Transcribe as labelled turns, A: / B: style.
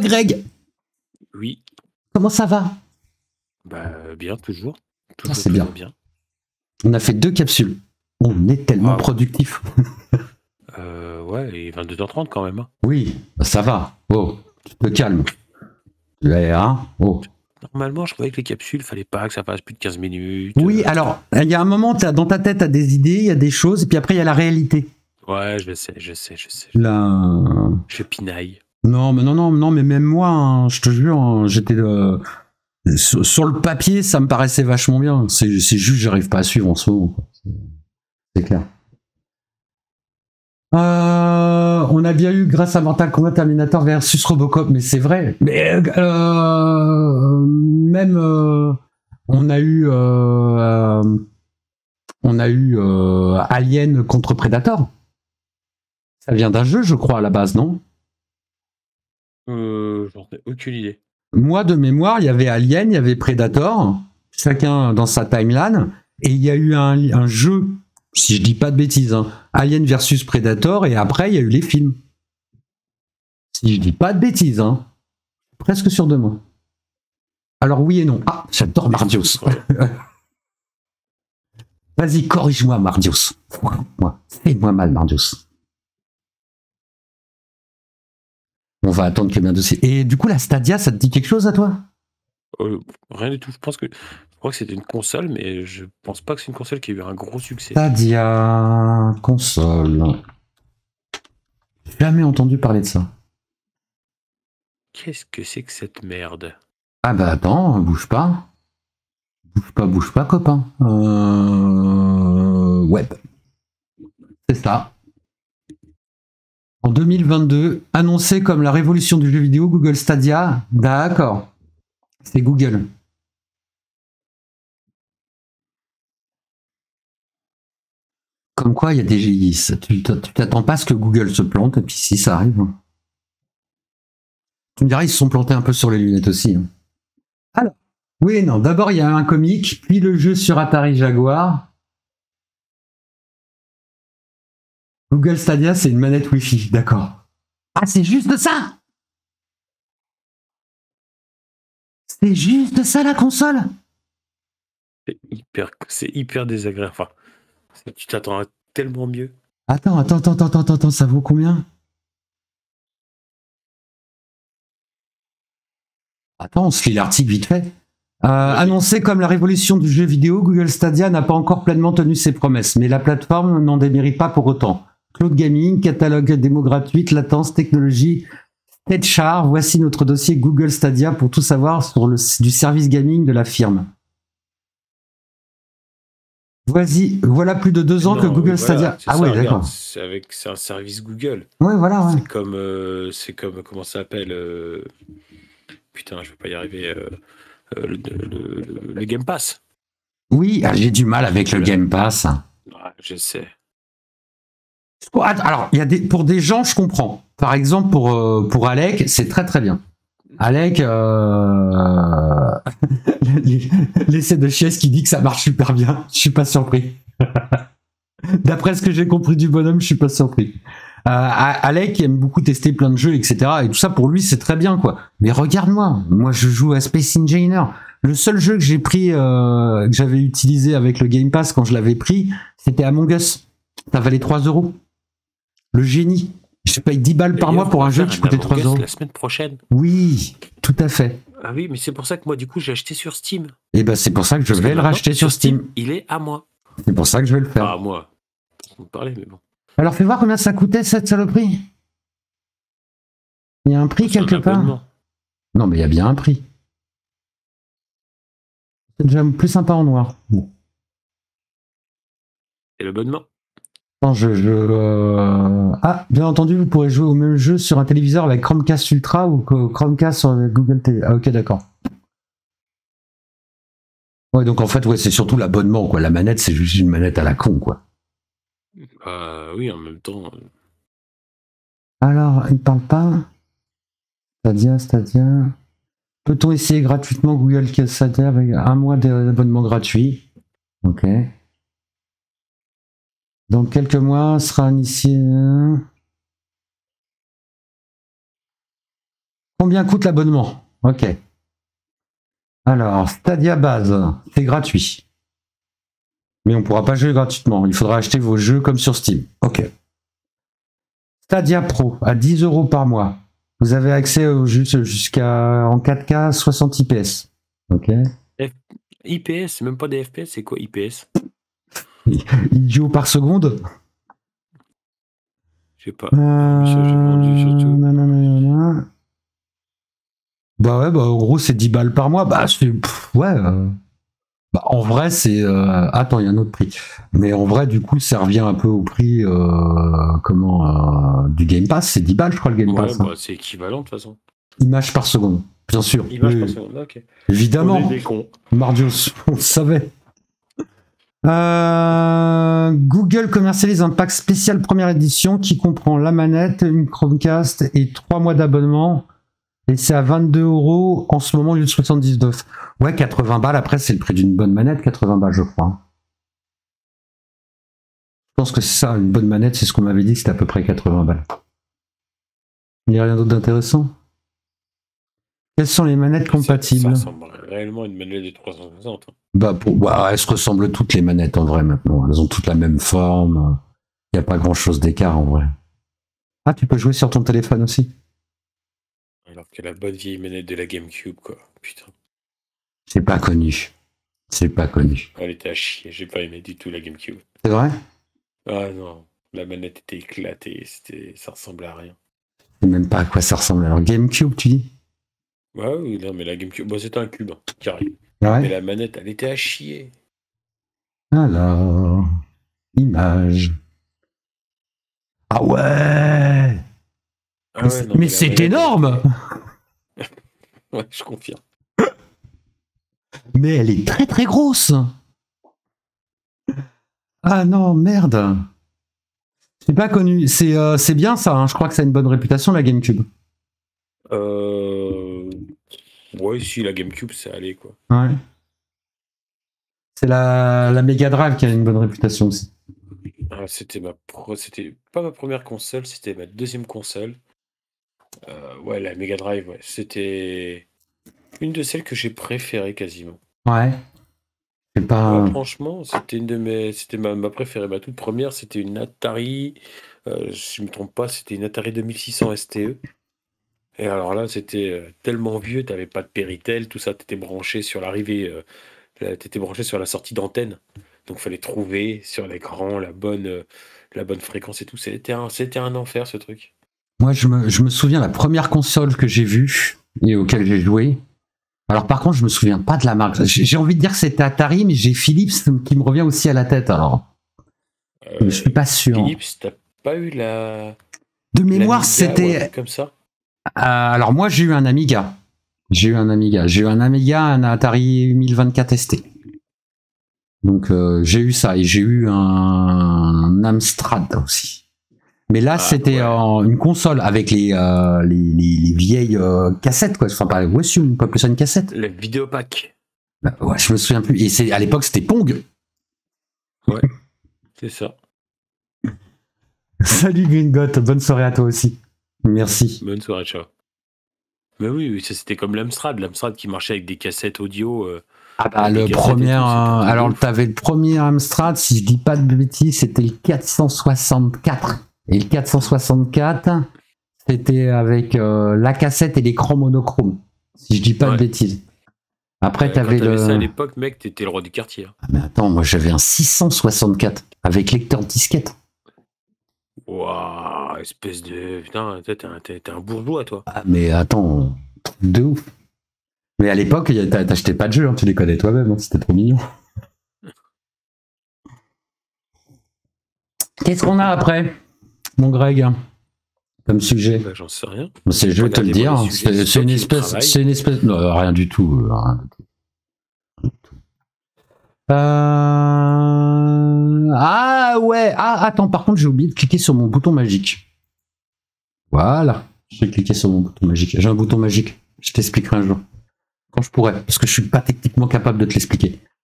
A: Greg.
B: Oui.
A: Comment ça va?
B: Bah, bien, toujours.
A: Ça, c'est bien. On a fait 2 capsules. On est tellement productif.
B: Ouais, et 22h30 quand même. Hein.
A: Oui, ça va. Oh, tu te calmes. Hein, oh.
B: Normalement, je croyais que les capsules, fallait pas que ça fasse plus de 15 minutes.
A: Oui, alors, il y a un moment, dans ta tête, tu as des idées, il y a des choses, et puis après, il y a la réalité.
B: Ouais, je sais.
A: Là...
B: Je pinaille.
A: Non, mais même moi, hein, je te jure, hein, j'étais... Sur le papier, ça me paraissait vachement bien. C'est juste, j'arrive pas à suivre en ce moment. C'est clair. On a bien eu, grâce à Mortal Kombat, Terminator versus Robocop, mais c'est vrai. Mais même on a eu Alien contre Predator. Ça vient d'un jeu, je crois, à la base, non?
B: J'en ai aucune idée.
A: Moi, de mémoire, il y avait Alien, il y avait Predator, chacun dans sa timeline, et il y a eu un jeu, si je dis pas de bêtises, hein, Alien versus Predator, et après, il y a eu les films. Si je dis pas de bêtises, hein, presque sûr de moi. Alors oui et non. Ah, j'adore Mardios. Vas-y, corrige-moi, Mardios. Fais-moi mal, Mardios. On va attendre que bien dossier. Et du coup, la Stadia, ça te dit quelque chose à toi?
B: Rien du tout. Je crois que c'était une console, mais je pense pas que c'est une console qui a eu un gros succès.
A: Stadia, console. J'ai jamais entendu parler de ça.
B: Qu'est-ce que c'est que cette merde?
A: Ah bah attends, bouge pas. Bouge pas, copain. Web. C'est ça. En 2022, annoncé comme la révolution du jeu vidéo, Google Stadia. D'accord. C'est Google. Comme quoi, il y a des... Tu t'attends pas à ce que Google se plante, et puis si, ça arrive. Tu me diras, ils se sont plantés un peu sur les lunettes aussi. Hein. Alors, oui, non, d'abord, il y a un comic, puis le jeu sur Atari Jaguar. Google Stadia, c'est une manette Wi-Fi, d'accord. Ah, c'est juste ça! C'est juste ça, la console?
B: C'est hyper désagréable. Enfin, tu t'attends à tellement mieux.
A: Attends, ça vaut combien? Attends, on se lit l'article vite fait. Annoncé comme la révolution du jeu vidéo, Google Stadia n'a pas encore pleinement tenu ses promesses, mais la plateforme n'en démérite pas pour autant. Cloud Gaming, catalogue démo gratuite, latence, technologie, Char, voici notre dossier Google Stadia pour tout savoir sur du service gaming de la firme. Voilà plus de 2 ans que Google Stadia. Ah ouais, d'accord.
B: C'est un service Google.
A: Ouais, voilà. Ouais.
B: C'est comme comment ça s'appelle putain, je vais pas y arriver. Le Game Pass.
A: Oui, j'ai du mal avec le Game Pass.
B: Ouais, je sais.
A: Alors, pour des gens, je comprends. Par exemple, pour Alec, c'est très très bien. Alec, l'essai de Chies qui dit que ça marche super bien. Je suis pas surpris. D'après ce que j'ai compris du bonhomme, je suis pas surpris. Alec aime beaucoup tester plein de jeux, etc. Et tout ça, pour lui, c'est très bien, quoi. Mais regarde-moi, moi, je joue à Space Engineer. Le seul jeu que j'ai pris, que j'avais utilisé avec le Game Pass quand je l'avais pris, c'était Among Us. Ça valait 3 €. Le génie. Je paye 10 balles par mois pour un jeu qui coûtait 3 €
B: la semaine prochaine.
A: Oui, tout à fait.
B: Ah oui, mais c'est pour ça que moi, du coup, j'ai acheté sur Steam.
A: Et ben, c'est pour ça que je vais le racheter sur Steam.
B: Il est à moi.
A: C'est pour ça que je vais le faire.
B: Ah, à moi. On parlait, mais bon.
A: Alors, fais voir combien ça coûtait, cette saloperie. Il y a un prix quelque part. Non, mais il y a bien un prix. C'est déjà plus sympa en noir. Bon.
B: Et l'abonnement.
A: Non, Ah, bien entendu, vous pourrez jouer au même jeu sur un téléviseur avec Chromecast Ultra ou Chromecast sur Google TV. Ah, ok, d'accord. Ouais, donc en fait, ouais, c'est surtout l'abonnement, quoi. La manette, c'est juste une manette à la con, quoi.
B: Oui, en même temps.
A: Alors, il parle pas. Stadia. Peut-on essayer gratuitement Google Stadia avec 1 mois d'abonnement gratuit? Ok. Dans quelques mois, sera initié. Combien coûte l'abonnement? Ok. Alors, Stadia base, c'est gratuit. Mais on ne pourra pas jouer gratuitement. Il faudra acheter vos jeux comme sur Steam. Ok. Stadia Pro, à 10 € par mois. Vous avez accès aux jeux jusqu'à en 4K 60 IPS. Ok.
B: IPS, même pas des FPS, c'est quoi IPS?
A: Idiot par seconde.
B: Je sais pas. Ça, j'ai vendu surtout.
A: Bah ouais, bah en gros c'est 10 balles par mois. Bah c'est ouais. Bah, en vrai c'est attends, il y a un autre prix. Mais en vrai du coup ça revient un peu au prix du Game Pass. C'est 10 balles je crois le Game Pass.
B: Ouais, bah c'est équivalent de toute façon.
A: Images par seconde, bien sûr.
B: Images par seconde, ok.
A: Évidemment.
B: On est des cons.
A: Mardios, on le savait. Google commercialise un pack spécial première édition qui comprend la manette, une Chromecast et 3 mois d'abonnement. Et c'est à 22 € en ce moment au lieu de 79. Ouais, 80 balles. Après, c'est le prix d'une bonne manette, 80 balles, je crois. Je pense que c'est ça, une bonne manette, c'est ce qu'on m'avait dit, c'était à peu près 80 balles. Il n'y a rien d'autre d'intéressant? Quelles sont les manettes compatibles?
B: Ça ressemble réellement à une manette de 360.
A: Bah, elles se ressemblent toutes les manettes en vrai maintenant. Elles ont toutes la même forme. Il n'y a pas grand chose d'écart en vrai. Ah, tu peux jouer sur ton téléphone aussi?
B: Alors que la bonne vieille manette de la GameCube, quoi. Putain.
A: C'est pas connu. C'est pas connu.
B: Elle était à chier, j'ai pas aimé du tout la GameCube.
A: C'est vrai?
B: Ah non, la manette était éclatée, ça ressemblait à rien.
A: Je sais même pas à quoi ça ressemble. Alors, GameCube, tu dis?
B: Ouais, oui, non, mais la GameCube, bon, c'était un cube, hein, carré.
A: Ouais.
B: Mais la manette, elle était à chier.
A: Alors, image. Ah ouais!
B: Ah ouais, non,
A: mais c'est
B: manette,
A: énorme!
B: Ouais, je confirme.
A: Mais elle est très très grosse! Ah non, merde! C'est pas connu. C'est bien ça, hein. Je crois que ça a une bonne réputation, la GameCube.
B: Ouais, si, la GameCube, c'est allé, quoi.
A: Ouais. C'est la Mega Drive qui a une bonne réputation aussi.
B: Ah, c'était pas ma première console, c'était ma deuxième console. Ouais, la Mega Drive, ouais. C'était une de celles que j'ai préférées quasiment.
A: Ouais. C'est pas.
B: Ouais, franchement, c'était ma préférée. Ma toute première, c'était une Atari. Si je me trompe pas, c'était une Atari 2600 STE. Et alors là, c'était tellement vieux, t'avais pas de Péritel, tout ça, t'étais branché sur l'arrivée, t'étais branché sur la sortie d'antenne. Donc fallait trouver sur l'écran la bonne fréquence et tout. C'était un enfer ce truc.
A: Moi, je me souviens la première console que j'ai vue et auquel j'ai joué. Alors par contre, je me souviens pas de la marque. J'ai envie de dire que c'était Atari, mais j'ai Philips qui me revient aussi à la tête. Alors, je suis pas sûr.
B: Philips, t'as pas eu
A: de mémoire,
B: l'Amiga
A: c'était
B: ou un truc comme ça?
A: alors moi, j'ai eu un Amiga. J'ai eu un Amiga, un Atari 1024 ST. Donc j'ai eu ça et j'ai eu un Amstrad aussi. Mais là, c'était une console avec les vieilles cassettes, quoi. Enfin, pas ouais, si on peut appeler ça une cassette.
B: Le Vidéopack.
A: Bah, ouais, je me souviens plus. Et à l'époque, c'était Pong.
B: Ouais, c'est ça.
A: Salut Gringot, bonne soirée à toi aussi. Merci.
B: Bonne soirée, ciao. Mais oui, ça c'était comme l'Amstrad qui marchait avec des cassettes audio.
A: Ah bah le premier, alors t'avais le premier Amstrad, si je dis pas de bêtises, c'était le 464. Et le 464, c'était avec la cassette et l'écran monochrome, si je dis pas de bêtises. Après, t'avais
B: ça à l'époque, mec, t'étais le roi du quartier.
A: Ah, mais attends, moi j'avais un 664 avec lecteur disquette.
B: Waouh, espèce de... Putain, t'es un bourgeois, toi.
A: Ah, mais attends, de ouf. Mais à l'époque, t'achetais pas de jeux, hein, tu les connais toi-même, hein, c'était trop mignon. Qu'est-ce qu'on a après, mon Greg, comme sujet?
B: Bah, j'en sais rien.
A: Je vais te le dire, c'est une espèce... Non, rien du tout. Ah ouais, attends, par contre j'ai oublié de cliquer sur mon bouton magique. Voilà, j'ai cliqué sur mon bouton magique. J'ai un bouton magique, je t'expliquerai un jour. Quand je pourrai, parce que je suis pas techniquement capable de te l'expliquer.